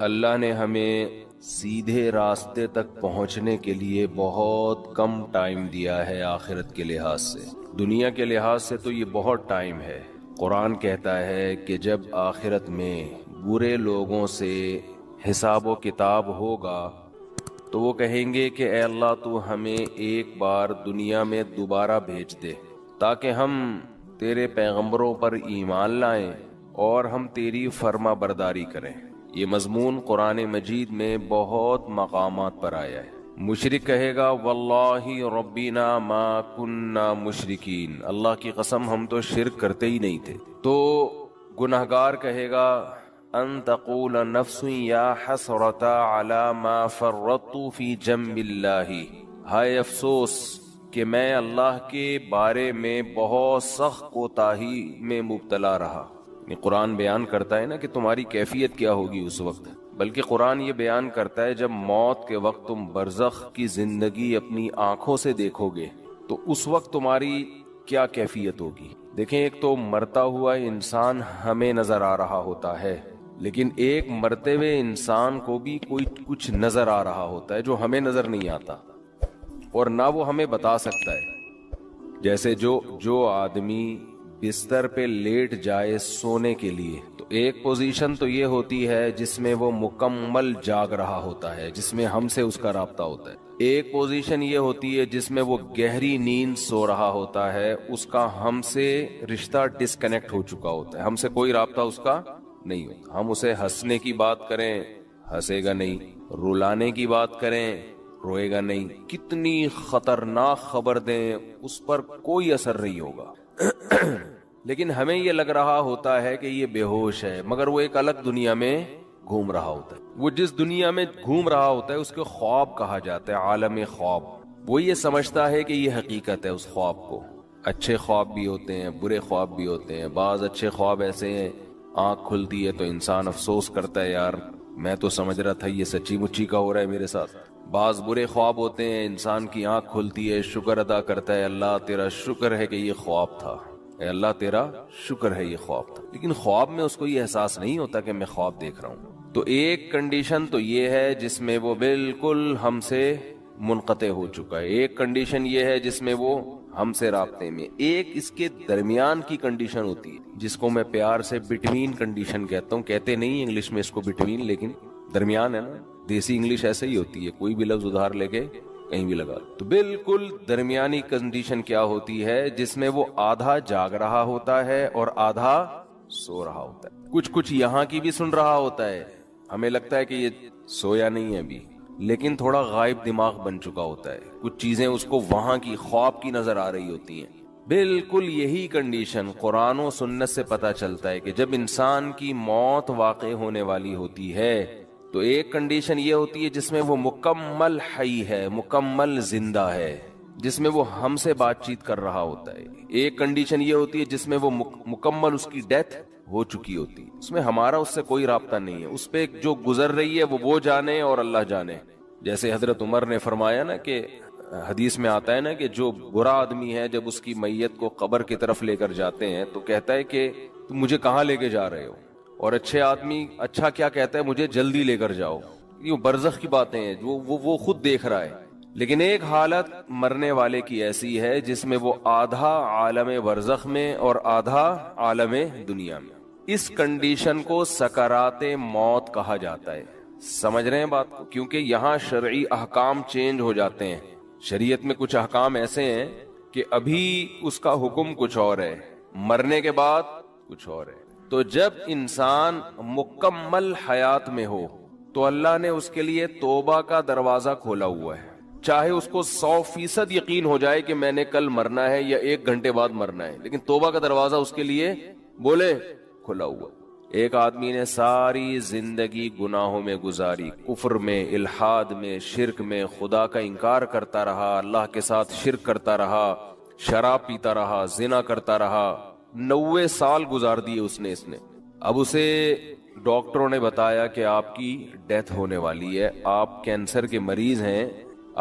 اللہ نے ہمیں سیدھے راستے تک پہنچنے کے لیے بہت کم ٹائم دیا ہے آخرت کے لحاظ سے. دنیا کے لحاظ سے تو یہ بہت ٹائم ہے. قرآن کہتا ہے کہ جب آخرت میں برے لوگوں سے حساب و کتاب ہوگا تو وہ کہیں گے کہ اے اللہ تو ہمیں ایک بار دنیا میں دوبارہ بھیج دے تاکہ ہم تیرے پیغمبروں پر ایمان لائیں اور ہم تیری فرما برداری کریں. یہ مضمون قرآن مجید میں بہت مقامات پر آیا ہے. مشرک کہے گا واللہ ربنا ما کننا مشرکین، اللہ کی قسم ہم تو شرک کرتے ہی نہیں تھے. تو گنہگار کہے گا ان تقول نفس یا حسرت علی ما فرطت فی جنب اللہ، ہائے افسوس کہ میں اللہ کے بارے میں بہت سخت کوتاہی میں مبتلا رہا. قرآن بیان کرتا ہے نا کہ تمہاری کیفیت کیا ہوگی اس وقت، بلکہ قرآن یہ بیان کرتا ہے جب موت کے وقت تم برزخ کی زندگی اپنی آنکھوں سے دیکھو گے تو اس وقت تمہاری کیا کیفیت ہوگی. دیکھیں، ایک تو مرتا ہوا انسان ہمیں نظر آ رہا ہوتا ہے، لیکن ایک مرتے ہوئے انسان کو بھی کوئی کچھ نظر آ رہا ہوتا ہے جو ہمیں نظر نہیں آتا اور نہ وہ ہمیں بتا سکتا ہے. جیسے جو آدمی بستر پہ لیٹ جائے سونے کے لیے تو ایک پوزیشن تو یہ ہوتی ہے جس میں وہ مکمل جاگ رہا ہوتا ہے، جس میں ہم سے اس کا رابطہ ہوتا ہے. ایک پوزیشن یہ ہوتی ہے جس میں وہ گہری نیند سو رہا ہوتا ہے، اس کا ہم سے رشتہ ڈسکنیکٹ ہو چکا ہوتا ہے، ہم سے کوئی رابطہ اس کا نہیں ہوتا. ہم اسے ہنسنے کی بات کریں ہنسے گا نہیں، رلانے کی بات کریں روئے گا نہیں، کتنی خطرناک خبر دیں اس پر کوئی اثر نہیں ہوگا. لیکن ہمیں یہ لگ رہا ہوتا ہے کہ یہ بے ہوش ہے، مگر وہ ایک الگ دنیا میں گھوم رہا ہوتا ہے. وہ جس دنیا میں گھوم رہا ہوتا ہے اس کے خواب کہا جاتا ہے، عالم خواب. وہ یہ سمجھتا ہے کہ یہ حقیقت ہے اس خواب کو. اچھے خواب بھی ہوتے ہیں، برے خواب بھی ہوتے ہیں. بعض اچھے خواب ایسے ہیں آنکھ کھلتی ہے تو انسان افسوس کرتا ہے یار میں تو سمجھ رہا تھا یہ سچی مچی کا ہو رہا ہے میرے ساتھ. بعض برے خواب ہوتے ہیں انسان کی آنکھ کھلتی ہے شکر ادا کرتا ہے اللہ تیرا شکر ہے کہ یہ خواب تھا، اے اللہ تیرا شکر ہے یہ خواب تھا. لیکن خواب میں اس کو یہ احساس نہیں ہوتا کہ میں خواب دیکھ رہا ہوں. تو ایک کنڈیشن تو یہ ہے جس میں وہ بالکل ہم سے منقطع ہو چکا ہے. ایک کنڈیشن یہ ہے جس میں وہ ہم سے رابطے میں. ایک اس کے درمیان کی کنڈیشن ہوتی ہے جس کو میں پیار سے بٹوین کنڈیشن کہتا ہوں. کہتے نہیں انگلش میں اس کو بٹوین، لیکن درمیان ہے نا. دیسی انگلش ایسے ہی ہوتی ہے، کوئی بھی لفظ ادھار لے کے کہیں بھی لگا. تو بالکل درمیانی کنڈیشن کیا ہوتی ہے جس میں وہ آدھا جاگ رہا ہوتا ہے اور آدھا سو رہا ہوتا ہے. کچھ یہاں کی بھی سن رہا ہوتا ہے، ہمیں لگتا ہے کہ یہ سویا نہیں ہے ابھی، لیکن تھوڑا غائب دماغ بن چکا ہوتا ہے. کچھ چیزیں اس کو وہاں کی خواب کی نظر آ رہی ہوتی ہیں. بالکل یہی کنڈیشن قرآن و سنت سے پتہ چلتا ہے کہ جب انسان کی موت واقع ہونے والی ہوتی ہے تو ایک کنڈیشن یہ ہوتی ہے جس میں وہ مکمل حی ہے، مکمل زندہ ہے، جس میں وہ ہم سے بات چیت کر رہا ہوتا ہے. ایک کنڈیشن یہ ہوتی ہے جس میں وہ مکمل اس کی ڈیتھ ہو چکی ہوتی ہے، اس میں ہمارا اس سے کوئی رابطہ نہیں ہے. اس پہ جو گزر رہی ہے وہ جانے اور اللہ جانے. جیسے حضرت عمر نے فرمایا نا کہ حدیث میں آتا ہے نا کہ جو برا آدمی ہے جب اس کی میت کو قبر کی طرف لے کر جاتے ہیں تو کہتا ہے کہ تم مجھے کہاں لے کے جا رہے ہو، اور اچھے آدمی اچھا کیا کہتا ہے مجھے جلدی لے کر جاؤ. یہ برزخ کی باتیں ہیں وہ خود دیکھ رہا ہے. لیکن ایک حالت مرنے والے کی ایسی ہے جس میں وہ آدھا عالم برزخ میں اور آدھا عالم دنیا میں. اس کنڈیشن کو سکرات موت کہا جاتا ہے. سمجھ رہے ہیں بات کو؟ کیونکہ یہاں شرعی احکام چینج ہو جاتے ہیں. شریعت میں کچھ احکام ایسے ہیں کہ ابھی اس کا حکم کچھ اور ہے، مرنے کے بعد کچھ اور ہے. تو جب انسان مکمل حیات میں ہو تو اللہ نے اس کے لیے توبہ کا دروازہ کھولا ہوا ہے. چاہے اس کو 100% یقین ہو جائے کہ میں نے کل مرنا ہے یا 1 گھنٹے بعد مرنا ہے، لیکن توبہ کا دروازہ اس کے لیے بولے کھلا ہوا. ایک آدمی نے ساری زندگی گناہوں میں گزاری، کفر میں، الحاد میں، شرک میں، خدا کا انکار کرتا رہا، اللہ کے ساتھ شرک کرتا رہا، شراب پیتا رہا، زنا کرتا رہا. 90 سال گزار دیے اس نے. اب اسے ڈاکٹروں نے بتایا کہ آپ کی ڈیتھ ہونے والی ہے، آپ کینسر کے مریض ہیں،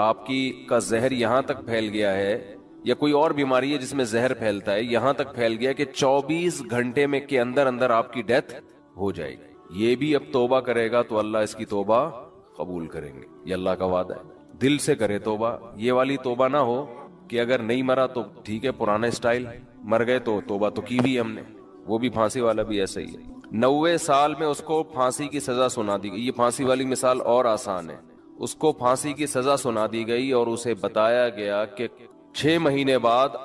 آپ کا زہر یہاں تک پھیل گیا ہے، یا کوئی اور بیماری ہے جس میں زہر پھیلتا ہے، یہاں تک پھیل گیا کہ 24 گھنٹے میں کے اندر آپ کی ڈیتھ ہو جائے گی. یہ بھی اب توبہ کرے گا تو اللہ اس کی توبہ قبول کریں گے، یہ اللہ کا وعدہ ہے۔ دل سے کرے توبہ، یہ والی توبہ نہ ہو کہ اگر نہیں مرا تو ٹھیک ہے پرانا اسٹائل، مر گئے تو توبہ تو کی بھی ہم نے۔ وہ بھی پھانسی والا بھی ایسا ہی ہے، 90 سال میں اس کو پھانسی کی سزا سنا دی گئی۔ یہ پھانسی والی مثال اور آسان ہے، اس کو پھانسی کی سزا سنا دی گئی اور اسے بتایا گیا کہ 6 مہینے بعد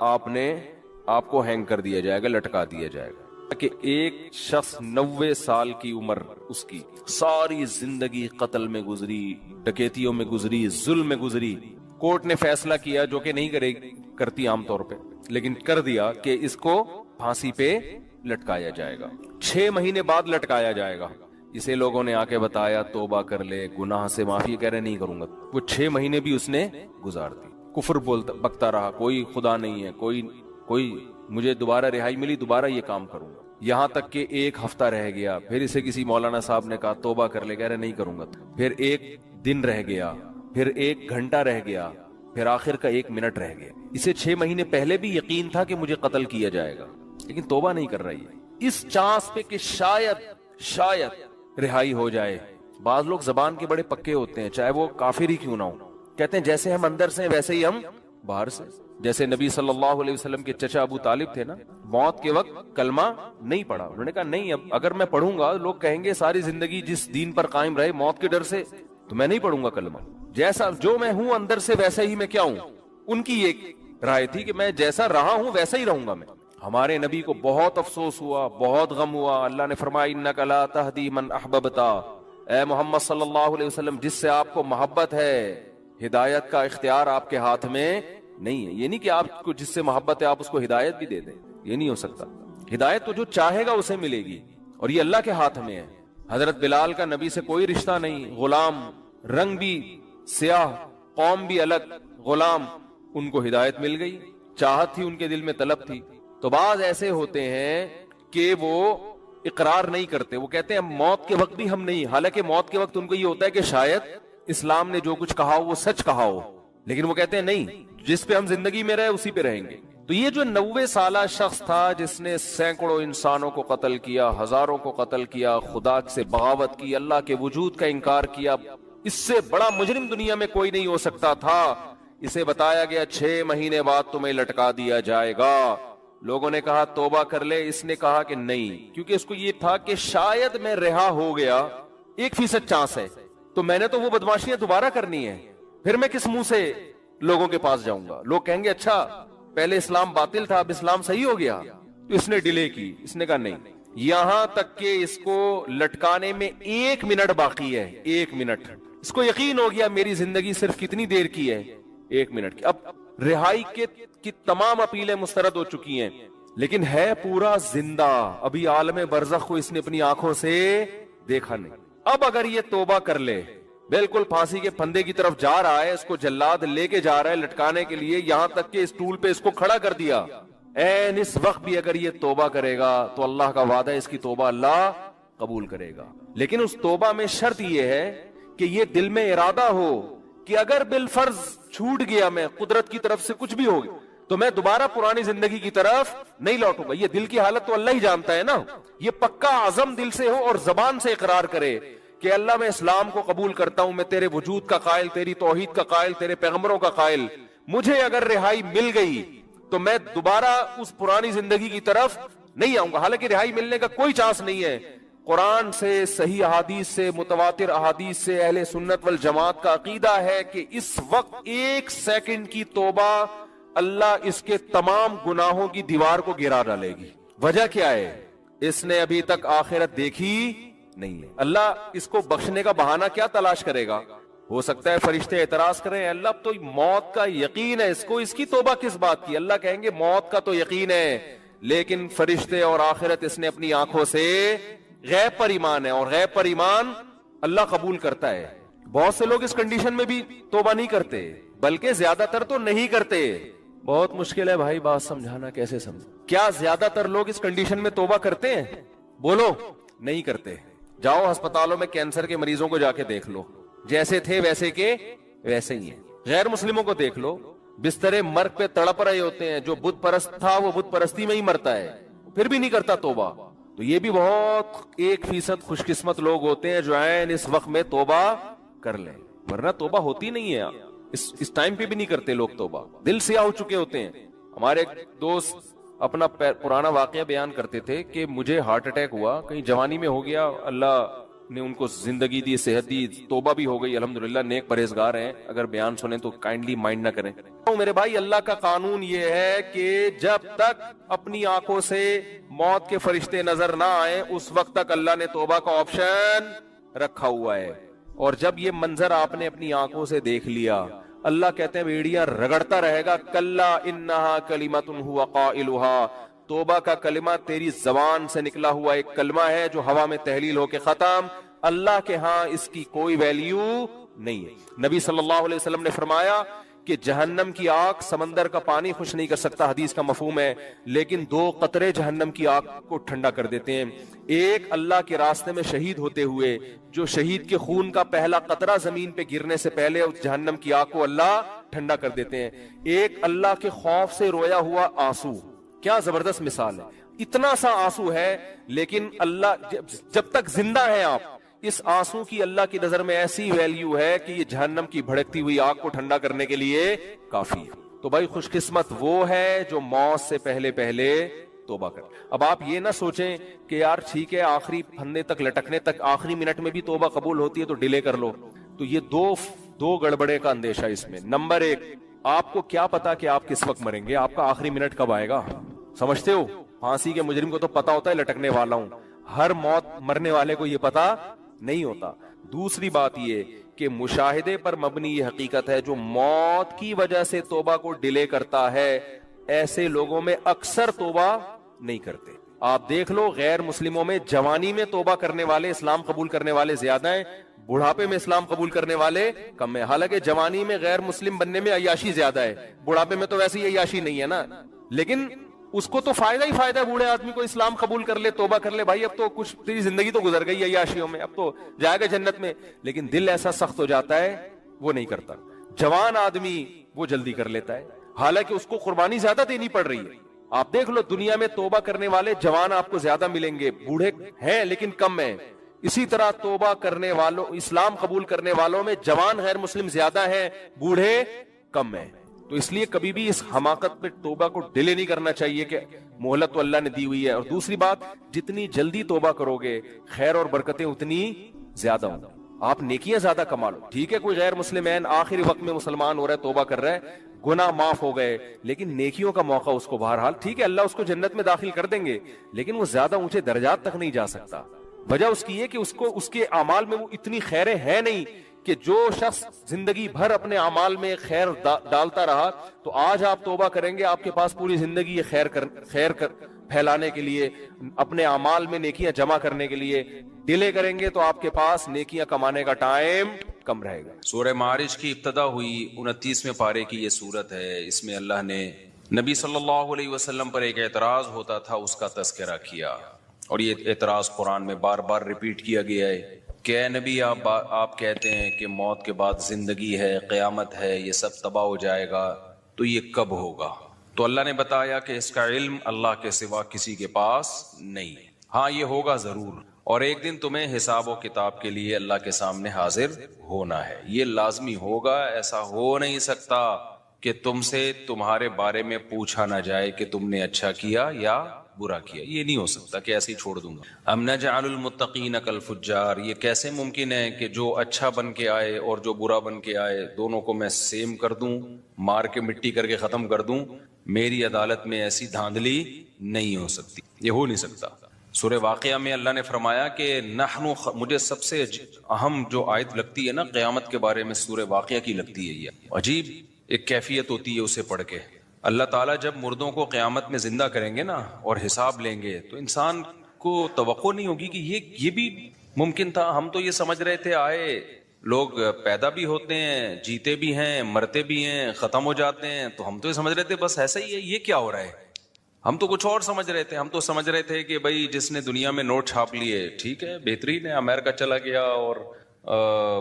آپ کو ہینگ کر دیا جائے گا، لٹکا دیا جائے گا۔ کہ ایک شخص 90 سال کی عمر، اس کی ساری زندگی قتل میں گزری، ڈکیتیوں میں گزری، ظلم میں گزری۔ کورٹ نے فیصلہ کیا، جو کہ نہیں کرتی عام طور پہ، لیکن کر دیا کہ اس کو پھانسی پہ لٹکایا جائے گا، 6 مہینے بعد لٹکایا جائے گا۔ اسے لوگوں نے آ کے بتایا توبہ کر لے، گناہ سے معافی، کہہ رہے نہیں کروں گا۔ وہ 6 مہینے بھی اس نے گزار دی، کفر بکتا رہا، کوئی خدا نہیں ہے، کوئی مجھے دوبارہ رہائی ملی دوبارہ یہ کام کروں گا۔ یہاں تک کہ 1 ہفتہ رہ گیا، پھر اسے کسی مولانا صاحب نے کہا توبہ کر لے، کہہ رہے نہیں کروں گا۔ پھر 1 دن رہ گیا، پھر 1 گھنٹہ رہ گیا، پھر آخر کا 1 منٹ رہ گیا۔ اسے 6 مہینے پہلے بھی یقین تھا کہ مجھے قتل کیا جائے گا، لیکن توبہ نہیں کر رہی ہے، اس چانس پہ کہ شاید رہائی ہو جائے۔ بعض لوگ زبان کے بڑے پکے ہوتے ہیں، چاہے وہ کافر ہی کیوں نہ ہو، کہتے ہیں جیسے ہم اندر سے ویسے ہی ہم باہر سے۔ جیسے نبی صلی اللہ علیہ وسلم کے چچا ابو طالب تھے نا، موت کے وقت کلمہ نہیں پڑھا، انہوں نے کہا نہیں، اب اگر میں پڑھوں گا لوگ کہیں گے ساری زندگی جس دین پر قائم رہے موت کے ڈر سے، تو میں نہیں پڑھوں گا کلمہ، جیسا جو میں ہوں اندر سے ویسے ہی میں کیا ہوں۔ ان کی ایک رائے تھی کہ میں جیسا رہا ہوں ویسا ہی رہوں گا میں۔ ہمارے نبی کو بہت افسوس ہوا، بہت غم ہوا، اللہ نے فرمایا انک لا تہدی من احببت، اے محمد صلی اللہ علیہ وسلم جس سے آپ کو محبت ہے، ہدایت کا اختیار آپ کے ہاتھ میں نہیں ہے۔ یہ نہیں کہ آپ کو جس سے محبت ہے آپ اس کو ہدایت بھی دے دیں، یہ نہیں ہو سکتا۔ ہدایت تو جو چاہے گا اسے ملے گی، اور یہ اللہ کے ہاتھ میں ہے۔ حضرت بلال کا نبی سے کوئی رشتہ نہیں، غلام، رنگ بھی سیاہ، قوم بھی الگ، غلام، ان کو ہدایت مل گئی، چاہت تھی ان کے دل میں، طلب تھی۔ تو بعض ایسے ہوتے ہیں کہ وہ اقرار نہیں کرتے، وہ کہتے ہیں موت کے وقت بھی ہم نہیں، حالانکہ موت کے وقت ان کو یہ ہوتا ہے کہ شاید اسلام نے جو کچھ کہا ہو وہ سچ کہا ہو، لیکن وہ کہتے ہیں نہیں، جس پہ ہم زندگی میں رہے اسی پہ رہیں گے۔ تو یہ جو 90 سالہ شخص تھا جس نے سینکڑوں انسانوں کو قتل کیا، ہزاروں کو قتل کیا، خدا سے بغاوت کی، اللہ کے وجود کا انکار کیا، اس سے بڑا مجرم دنیا میں کوئی نہیں ہو سکتا تھا۔ اسے بتایا گیا 6 مہینے بعد تمہیں لٹکا دیا جائے گا۔ لوگوں نے کہا توبہ کر لے، اس نے کہا کہ نہیں، کیونکہ اس کو یہ تھا کہ شاید میں رہا ہو گیا، 1% چانس ہے، تو میں نے تو وہ بدماشیاں دوبارہ کرنی ہے، پھر میں کس منہ سے لوگوں کے پاس جاؤں گا؟ لوگ کہیں گے اچھا پہلے اسلام باطل تھا اب اسلام صحیح ہو گیا، تو اس نے ڈیلے کی، اس نے کہا نہیں، یہاں تک کہ اس کو لٹکانے میں 1 منٹ باقی ہے، 1 منٹ، اس کو یقین ہو گیا میری زندگی صرف کتنی دیر کی ہے، 1 منٹ کی۔ اب رہائی کی تمام اپیلیں مسترد ہو چکی ہیں، لیکن ہے پورا زندہ، ابھی عالم برزخ کو اس نے اپنی آنکھوں سے دیکھا نہیں۔ اب اگر یہ توبہ کر لے، بالکل پھانسی کے پھندے کی طرف جا رہا ہے، اس کو جلاد لے کے جا رہا ہے لٹکانے کے لیے، یہاں تک کہ اس ٹول پہ اس کو کھڑا کر دیا، این اس وقت بھی اگر یہ توبہ کرے گا تو اللہ کا وعدہ ہے اس کی توبہ اللہ قبول کرے گا۔ لیکن اس توبہ میں شرط یہ ہے کہ یہ دل میں ارادہ ہو کہ اگر بالفرض چھوٹ گیا، میں قدرت کی طرف سے کچھ بھی ہوگی تو میں دوبارہ پرانی زندگی کی طرف نہیں لوٹوں گا۔ یہ دل کی حالت تو اللہ ہی جانتا ہے نا، یہ پکا عزم دل سے ہو اور زبان سے اقرار کرے کہ اللہ میں اسلام کو قبول کرتا ہوں، میں تیرے وجود کا قائل، تیری توحید کا قائل، تیرے پیغمبروں کا قائل، مجھے اگر رہائی مل گئی تو میں دوبارہ اس پرانی زندگی کی طرف نہیں آؤں گا۔ حالانکہ رہائی ملنے کا کوئی چانس نہیں ہے، قرآن سے، صحیح احادیث سے، متواتر احادیث سے اہل سنت والجماعت کا عقیدہ ہے کہ اس وقت 1 سیکنڈ کی توبہ اللہ اس کے تمام گناہوں کی دیوار کو گرا ڈالے گی۔ وجہ کیا ہے؟ اس نے ابھی تک آخرت دیکھی نہیں ہے۔ اللہ اس کو بخشنے کا بہانہ کیا تلاش کرے گا؟ ہو سکتا ہے فرشتے اعتراض کریں، اللہ اب تو موت کا یقین ہے اس کو، اس کی توبہ کس بات کی؟ اللہ کہیں گے موت کا تو یقین ہے، لیکن فرشتے اور آخرت اس نے اپنی آنکھوں سے، غیب پر ایمان ہے، اور غیب پر ایمان اللہ قبول کرتا ہے۔ بہت سے لوگ اس کنڈیشن میں بھی توبہ نہیں کرتے، بلکہ زیادہ تر تو نہیں کرتے۔ بہت مشکل ہے بھائی بات سمجھانا، کیسے سمجھ؟ کیا زیادہ تر لوگ اس کنڈیشن میں توبہ کرتے ہیں؟ بولو، نہیں کرتے۔ جاؤ ہسپتالوں میں کینسر کے مریضوں کو جا کے دیکھ لو، جیسے تھے ویسے کے ویسے ہی ہیں۔ غیر مسلموں کو دیکھ لو، بسترے مرگ پہ تڑپ رہے ہوتے ہیں، جو بت پرست تھا وہ بت پرستی میں ہی مرتا ہے، پھر بھی نہیں کرتا توبہ۔ تو یہ بھی بہت 1% خوش قسمت لوگ ہوتے ہیں جو عین اس وقت میں توبہ کر لیں، ورنہ توبہ ہوتی نہیں ہے. اس ٹائم پہ بھی نہیں کرتے لوگ توبہ، دل سیاہ ہو چکے ہوتے ہیں. ہمارے ایک دوست اپنا پرانا واقعہ بیان کرتے تھے کہ مجھے ہارٹ اٹیک ہوا، کہیں جوانی میں ہو گیا، اللہ نے ان کو زندگی دی، صحت دی، توبہ بھی ہو گئی الحمدللہ، نیک پرہیزگار ہیں. اگر بیان سنیں تو کائنڈلی مائنڈ نہ کریں. میرے بھائی، اللہ کا قانون یہ ہے کہ جب تک اپنی آنکھوں سے موت کے فرشتے نظر نہ آئیں اس وقت تک اللہ نے توبہ کا آپشن رکھا ہوا ہے. اور جب یہ منظر آپ نے اپنی آنکھوں سے دیکھ لیا، اللہ کہتے ہیں بیڑیاں رگڑتا رہے گا، کلا انہا کلمۃ ہوا قائلھا، توبہ کا کلمہ تیری زبان سے نکلا ہوا ایک کلمہ ہے جو ہوا میں تحلیل ہو کے ختم. اللہ کے ہاں اس کی کوئی ویلیو نہیں ہے. نبی صلی اللہ علیہ وسلم نے فرمایا کہ جہنم کی آگ سمندر کا پانی خوش نہیں کر سکتا، حدیث کا مفہوم ہے، لیکن 2 قطرے جہنم کی آگ کو ٹھنڈا کر دیتے ہیں. ایک اللہ کے راستے میں شہید ہوتے ہوئے جو شہید کے خون کا پہلا قطرہ زمین پہ گرنے سے پہلے اس جہنم کی آگ کو اللہ ٹھنڈا کر دیتے ہیں. ایک اللہ کے خوف سے رویا ہوا آنسو، کیا زبردست مثال ہے. اتنا سا آنسو ہے لیکن اللہ جب تک زندہ ہیں آپ، اس آنسو کی اللہ کی نظر میں ایسی ویلیو ہے کہ یہ جہنم کی بھڑکتی ہوئی آگ کو ٹھنڈا کرنے کے لیے کافی ہے. تو بھائی خوش قسمت وہ ہے جو موت سے پہلے پہلے توبہ کر. اب آپ یہ نہ سوچیں کہ یار ٹھیک ہے آخری پھندے تک لٹکنے تک آخری منٹ میں بھی توبہ قبول ہوتی ہے تو ڈیلے کر لو. تو یہ دو گڑبڑے کا اندیشہ اس میں. نمبر 1، آپ کو کیا پتا کہ آپ کس وقت مریں گے؟ آپ کا آخری منٹ کب آئے گا؟ سمجھتے ہو؟ پھانسی کے مجرم کو تو پتا ہوتا ہے لٹکنے والا ہوں، ہر موت مرنے والے کو یہ پتا نہیں ہوتا. دوسری بات یہ کہ مشاہدے پر مبنی یہ حقیقت ہے جو موت کی وجہ سے توبہ کو ڈیلے کرتا ہے ایسے لوگوں میں اکثر توبہ نہیں کرتے. آپ دیکھ لو غیر مسلموں میں جوانی میں توبہ کرنے والے، اسلام قبول کرنے والے زیادہ ہیں، بڑھاپے میں اسلام قبول کرنے والے کم ہیں. حالانکہ جوانی میں غیر مسلم بننے میں عیاشی زیادہ ہے، بڑھاپے میں تو ویسے ہی عیاشی نہیں ہے نا، لیکن اس کو تو فائدہ ہی فائدہ ہے. بوڑھے آدمی کو اسلام قبول کر لے، توبہ کر لے، بھائی اب تو کچھ تیری زندگی تو گزر گئی عیاشیوں میں، اب تو جائے گا جنت میں. لیکن دل ایسا سخت ہو جاتا ہے وہ نہیں کرتا. جوان آدمی وہ جلدی کر لیتا ہے، حالانکہ اس کو قربانی زیادہ دینی پڑ رہی ہے. آپ دیکھ لو دنیا میں توبہ کرنے والے جوان آپ کو زیادہ ملیں گے، بوڑھے ہیں لیکن کم ہیں. اسی طرح توبہ کرنے والوں، اسلام قبول کرنے والوں میں جوان غیر مسلم زیادہ ہیں، بوڑھے کم ہیں. تو اس لیے کبھی بھی اس حماقت پہ توبہ کو ڈیلے نہیں کرنا چاہیے کہ مہلت تو اللہ نے دی ہوئی ہے. اور دوسری بات، جتنی جلدی توبہ کرو گے خیر اور برکتیں اتنی زیادہ ہوں. آپ نیکیاں زیادہ کما لو. ٹھیک ہے کوئی غیر مسلم ہے آخری وقت میں مسلمان ہو رہا ہے، توبہ کر رہا ہے، گناہ معاف ہو گئے، لیکن نیکیوں کا موقع اس کو بہرحال ٹھیک ہے اللہ اس کو جنت میں داخل کر دیں گے، لیکن وہ زیادہ اونچے درجات تک نہیں جا سکتا. وجہ اس کی یہ کہ اس کے اعمال میں وہ اتنی خیریں ہیں نہیں کہ جو شخص زندگی بھر اپنے اعمال میں خیر ڈالتا رہا تو آج آپ توبہ کریں گے، آپ کے پاس پوری زندگی یہ خیر پھیلانے کے لیے، اپنے اعمال میں نیکیاں جمع کرنے کے لیے. ڈیلے کریں گے تو آپ کے پاس نیکیاں کمانے کا ٹائم کم رہے گا. سورہ معارج کی ابتدا ہوئی 29ویں پارے کی یہ سورت ہے. اس میں اللہ نے نبی صلی اللہ علیہ وسلم پر ایک اعتراض ہوتا تھا اس کا تذکرہ کیا، اور یہ اعتراض قرآن میں بار بار ریپیٹ کیا گیا ہے کہ اے نبی آپ کہتے ہیں کہ موت کے بعد زندگی ہے، قیامت ہے، یہ سب تباہ ہو جائے گا، تو یہ کب ہوگا؟ تو اللہ نے بتایا کہ اس کا علم اللہ کے سوا کسی کے پاس نہیں. ہاں یہ ہوگا ضرور، اور ایک دن تمہیں حساب و کتاب کے لیے اللہ کے سامنے حاضر ہونا ہے. یہ لازمی ہوگا، ایسا ہو نہیں سکتا کہ تم سے تمہارے بارے میں پوچھا نہ جائے کہ تم نے اچھا کیا یا برا کیا. یہ نہیں ہو سکتا کہ ایسے ہی چھوڑ دوں گا. ام نجعل المتقین کالفجار، یہ کیسے ممکن ہے کہ جو اچھا بن کے آئے اور جو برا بن کے آئے دونوں کو میں سیم کر دوں، مار کے مٹی کر کے ختم کر دوں؟ میری عدالت میں ایسی دھاندلی نہیں ہو سکتی، یہ ہو نہیں سکتا. سورہ واقعہ میں اللہ نے فرمایا کہ مجھے سب سے اہم جو آیت لگتی ہے نا قیامت کے بارے میں سورہ واقعہ کی لگتی ہے. یہ عجیب ایک کیفیت ہوتی ہے اسے پڑھ کے. اللہ تعالیٰ جب مردوں کو قیامت میں زندہ کریں گے نا اور حساب لیں گے تو انسان کو توقع نہیں ہوگی کہ یہ بھی ممکن تھا. ہم تو یہ سمجھ رہے تھے آئے لوگ پیدا بھی ہوتے ہیں، جیتے بھی ہیں، مرتے بھی ہیں، ختم ہو جاتے ہیں، تو ہم تو یہ سمجھ رہے تھے بس ایسا ہی ہے. یہ کیا ہو رہا ہے؟ ہم تو کچھ اور سمجھ رہے تھے. ہم تو سمجھ رہے تھے کہ بھائی جس نے دنیا میں نوٹ چھاپ لیے ٹھیک ہے بہترین ہے، امریکہ چلا گیا اور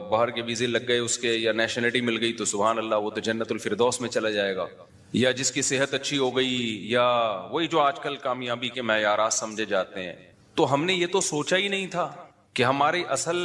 باہر کے ویزے لگ گئے اس کے، یا نیشنلٹی مل گئی تو سبحان اللہ وہ تو جنت الفردوس میں چلا جائے گا. یا جس کی صحت اچھی ہو گئی، یا وہی جو آج کل کامیابی کے معیارات سمجھے جاتے ہیں. تو ہم نے یہ تو سوچا ہی نہیں تھا کہ ہمارے اصل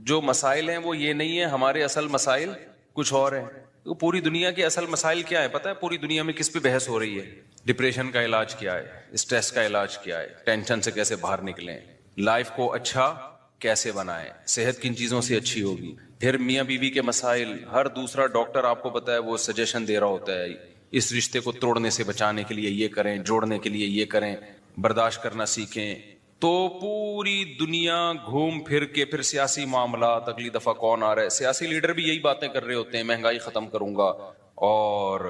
جو مسائل ہیں وہ یہ نہیں ہے، ہمارے اصل مسائل کچھ اور ہیں. تو پوری دنیا کے اصل مسائل کیا ہے پتہ ہے؟ پوری دنیا میں کس پہ بحث ہو رہی ہے؟ ڈپریشن کا علاج کیا ہے، اسٹریس کا علاج کیا ہے، ٹینشن سے کیسے باہر نکلیں، لائف کو اچھا کیسے بنائیں، صحت کن چیزوں سے اچھی ہوگی. پھر میاں بیوی کے مسائل، ہر دوسرا ڈاکٹر آپ کو پتہ ہے وہ سجیشن دے رہا ہوتا ہے، اس رشتے کو توڑنے سے بچانے کے لیے یہ کریں، جوڑنے کے لیے یہ کریں، برداشت کرنا سیکھیں. تو پوری دنیا گھوم پھر کے پھر سیاسی معاملات، اگلی دفعہ کون آ رہا ہے، سیاسی لیڈر بھی یہی باتیں کر رہے ہوتے ہیں، مہنگائی ختم کروں گا اور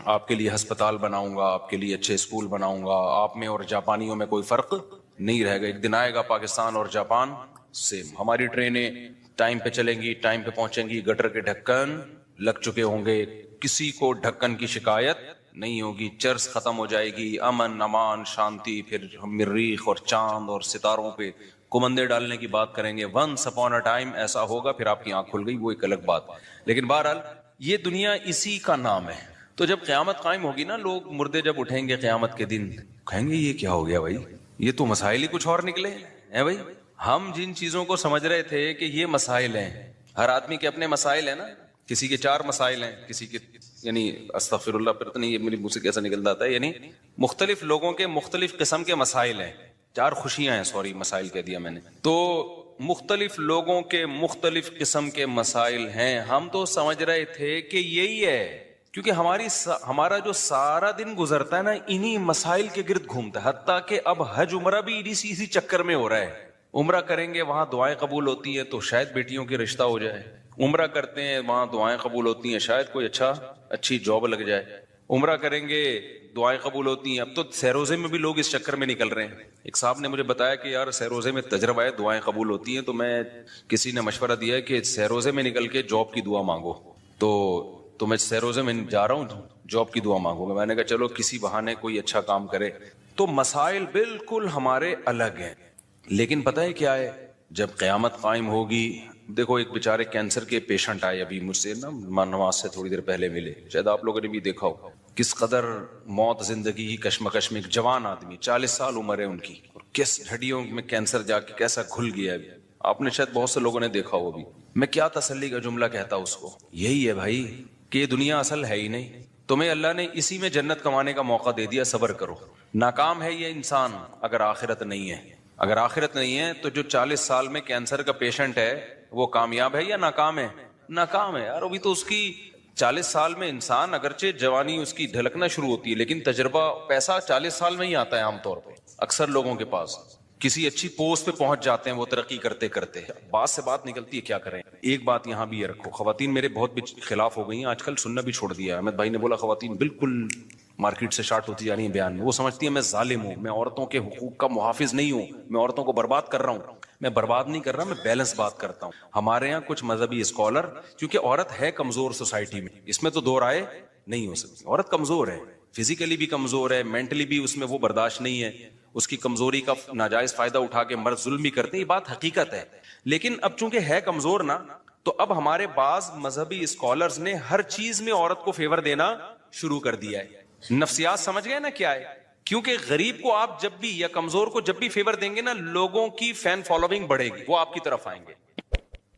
آپ کے لیے ہسپتال بناؤں گا، آپ کے لیے اچھے اسکول بناؤں گا، آپ میں اور جاپانیوں میں کوئی فرق نہیں رہے گا. ایک دن آئے گا پاکستان اور جاپان سیم، ہماری ٹرینیں ٹائم پہ چلیں گی، ٹائم پہ پہنچیں گی، گٹر کے ڈھکن لگ چکے ہوں گے، کسی کو ڈھکن کی شکایت نہیں ہوگی، چرس ختم ہو جائے گی، امن امان شانتی. پھر ہم مریخ اور چاند اور ستاروں پہ کمندے ڈالنے کی بات کریں گے. ونس اپون اے ٹائم ایسا ہوگا، پھر آپ کی آنکھ کھل گئی، وہ ایک الگ بات. لیکن بہرحال یہ دنیا اسی کا نام ہے. تو جب قیامت قائم ہوگی نا، لوگ مردے جب اٹھیں گے قیامت کے دن، کہیں گے یہ کیا ہو گیا بھائی، یہ تو مسائل ہی کچھ اور نکلے ہیں بھائی. ہم جن چیزوں کو سمجھ رہے تھے کہ یہ مسائل ہیں، ہر آدمی کے اپنے مسائل ہیں نا، کسی کے 4 مسائل ہیں، کسی کے یعنی استغفر اللہ، پتہ نہیں یہ میری منہ سے کیسا نکل جاتا ہے، یعنی مختلف لوگوں کے مختلف قسم کے مسائل ہیں. 4 خوشیاں ہیں، سوری مسائل کہہ دیا میں نے. تو مختلف لوگوں کے مختلف قسم کے مسائل ہیں. ہم تو سمجھ رہے تھے کہ یہی ہے، کیونکہ ہمارا جو سارا دن گزرتا ہے نا انہی مسائل کے گرد گھومتا ہے. حتیٰ کہ اب حج عمرہ بھی اسی چکر میں ہو رہا ہے. عمرہ کریں گے وہاں دعائیں قبول ہوتی ہیں تو شاید بیٹیوں کی رشتہ ہو جائے. عمرہ کرتے ہیں وہاں دعائیں قبول ہوتی ہیں، شاید کوئی اچھی جاب لگ جائے. عمرہ کریں گے دعائیں قبول ہوتی ہیں. اب تو سہروزے میں بھی لوگ اس چکر میں نکل رہے ہیں. ایک صاحب نے مجھے بتایا کہ یار سہروزے میں تجربہ ہے، دعائیں قبول ہوتی ہیں. تو میں کسی نے مشورہ دیا ہے کہ سہروزے میں نکل کے جاب کی دعا مانگو. تو میں سہروزے میں جا رہا ہوں، جاب کی دعا مانگوں گا. میں نے کہا چلو کسی بہانے کوئی اچھا کام کرے. تو مسائل بالکل ہمارے الگ ہیں. لیکن پتہ ہے کیا ہے، جب قیامت قائم ہوگی، دیکھو ایک بیچارے کینسر کے پیشنٹ آئے ابھی مجھ سے نا، نماز سے تھوڑی دیر پہلے ملے، شاید آپ لوگوں نے بھی دیکھا ہو کس قدر موت زندگی کی کشمکش میں. ایک جوان آدمی، 40 سال عمر ہے ان کی، اور کس ہڈیوں میں کینسر جا کے کیسا گھل گیا ہے. آپ نے شاید بہت سے لوگوں نے دیکھا ہو. بھی میں کیا تسلی کا جملہ کہتا اس کو، یہی ہے بھائی کہ یہ دنیا اصل ہے ہی نہیں. تمہیں اللہ نے اسی میں جنت کمانے کا موقع دے دیا، صبر کرو. ناکام ہے یہ انسان اگر آخرت نہیں ہے. اگر آخرت نہیں ہے تو جو 40 سال میں کینسر کا پیشنٹ ہے وہ کامیاب ہے یا ناکام ہے؟ ناکام ہے یار. ابھی تو اس کی 40 سال میں انسان اگرچہ جوانی اس کی ڈھلکنا شروع ہوتی ہے، لیکن تجربہ پیسہ 40 سال میں ہی آتا ہے عام طور پہ اکثر لوگوں کے پاس. کسی اچھی پوسٹ پہ پہنچ جاتے ہیں وہ ترقی کرتے کرتے. بات سے بات نکلتی ہے، کیا کریں. ایک بات یہاں بھی یہ رکھو، خواتین میرے بہت بھی خلاف ہو گئی ہیں آج کل، سننا بھی چھوڑ دیا. احمد بھائی نے بولا خواتین بالکل مارکیٹ سے شارٹ ہوتی جا رہی ہیں بیان میں. وہ سمجھتی ہیں میں ظالم ہوں، میں عورتوں کے حقوق کا محافظ نہیں ہوں، میں عورتوں کو برباد کر رہا ہوں. میں برباد نہیں کر رہا، میں بیلنس بات کرتا ہوں. ہمارے ہاں کچھ مذہبی اسکالر، کیونکہ عورت ہے کمزور سوسائٹی میں، اس میں تو دو رائے نہیں ہو سکتی. عورت کمزور ہے، فزیکلی بھی کمزور ہے، مینٹلی بھی اس میں وہ برداشت نہیں ہے. اس کی کمزوری کا ناجائز فائدہ اٹھا کے مرد ظلم بھی کرتے ہیں، یہ بات حقیقت ہے. لیکن اب چونکہ ہے کمزور نا، تو اب ہمارے بعض مذہبی اسکالرز نے ہر چیز میں عورت کو فیور دینا شروع کر دیا ہے. نفسیات سمجھ گئے نا کیا ہے؟ کیونکہ غریب کو آپ جب بھی یا کمزور کو جب بھی فیور دیں گے نا، لوگوں کی فین فالوئنگ بڑھے گی، وہ آپ کی طرف آئیں گے.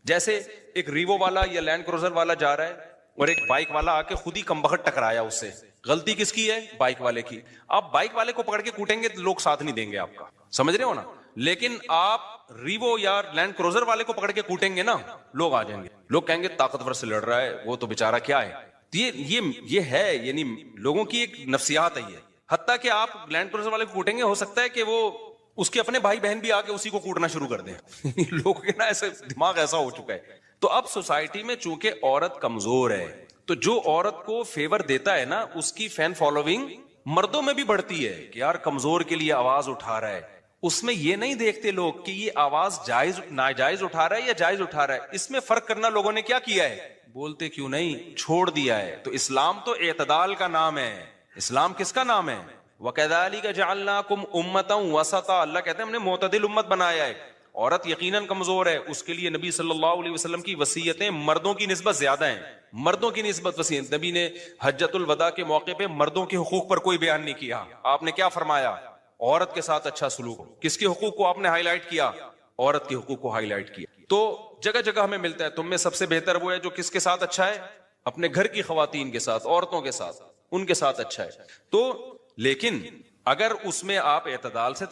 جیسے ایک ریوو والا یا لینڈ کروزر والا جا رہا ہے اور ایک بائک والا آ کے خود ہی کمبخت ٹکرایا اس سے، غلطی کس کی ہے؟ بائک والے کی. آپ بائک والے کو پکڑ کے کوٹیں گے تو لوگ ساتھ نہیں دیں گے آپ کا، سمجھ رہے ہو نا. لیکن آپ ریوو یا لینڈ کروزر والے کو پکڑ کے کوٹیں گے نا، لوگ آ جائیں گے، لوگ کہیں گے طاقتور سے لڑ رہا ہے، وہ تو بیچارہ کیا ہے. یہ ہے، یعنی لوگوں کی ایک نفسیات ہے یہ. حتیٰ کہ آپ لینڈ کروزر والے کو کوٹیں گے، ہو سکتا ہے کہ وہ اس کے اپنے بھائی بہن بھی آ کے اسی کو کوٹنا شروع کر دیں. لوگوں کے نا ایسے دماغ ایسا ہو چکا ہے. تو اب سوسائٹی میں چونکہ عورت کمزور ہے، تو جو عورت کو فیور دیتا ہے نا، اس کی فین فالوئنگ مردوں میں بھی بڑھتی ہے کہ یار کمزور کے لیے آواز اٹھا رہا ہے. اس میں یہ نہیں دیکھتے لوگ کہ یہ آواز جائز ناجائز اٹھا رہا ہے یا جائز اٹھا رہا ہے. اس میں فرق کرنا لوگوں نے کیا کیا ہے؟ بولتے کیوں نہیں، چھوڑ دیا ہے. تو اسلام تو اعتدال کا نام ہے. اسلام کس کا نام ہے؟ وَكَذَلِكَ جَعَلْنَاكُمْ أُمَّةً وَسَطًا. اللہ کہتے ہیں ہم نے معتدل امت بنایا ہے. عورت یقیناً کمزور ہے، اس کے لیے نبی صلی اللہ علیہ وسلم کی وصیتیں مردوں کی نسبت زیادہ ہیں. مردوں کی نسبت وصیت، نبی نے حجۃ الوداع کے موقع پہ مردوں کے حقوق پر کوئی بیان نہیں کیا. آپ نے کیا فرمایا؟ عورت کے ساتھ اچھا سلوک ہو. کس کے حقوق کو آپ نے ہائی لائٹ کیا؟ عورت کے حقوق کو ہائی لائٹ کیا. تو جگہ جگہ ہمیں ملتا ہے تم میں سب سے بہتر وہ ہے جو کس کے ساتھ اچھا ہے؟ اپنے گھر کی خواتین کے ساتھ، عورتوں کے ساتھ، ان کے ساتھ اچھا ہے. تو لیکن اگر اس میں آپ اعتدال سے